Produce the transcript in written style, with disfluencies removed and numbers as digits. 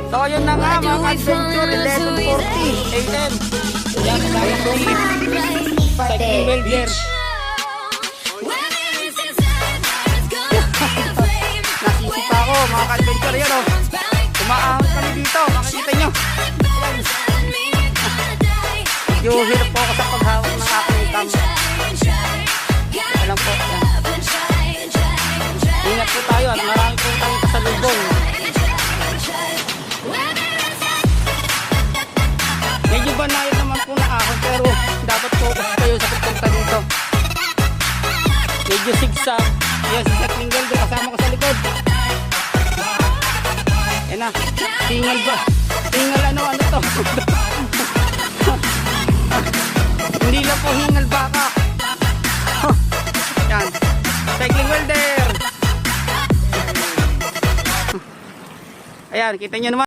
So ayun na nga mga ka-adventure, 11:40 AM. Yan, tayo po cycling welder. Nakisipa ako mga ka-adventure, yan o. Umaahon kami dito, makikita nyo. Medyo hirap po ako sa paghawak ng aking cam. Alam po, yan. Ingat po tayo at marami po tayong kasalubong. Medyo banayad naman po na ahon pero dapat focus kayo sa pagpunta dito. Medyo zigzag. Ayan si cycling welder kasama ko sa likod. Yan na, tingal ba? Tingal ano to? Hindi lang po hingal baka. Yan, cycling welder. Ayan, kita nyo naman.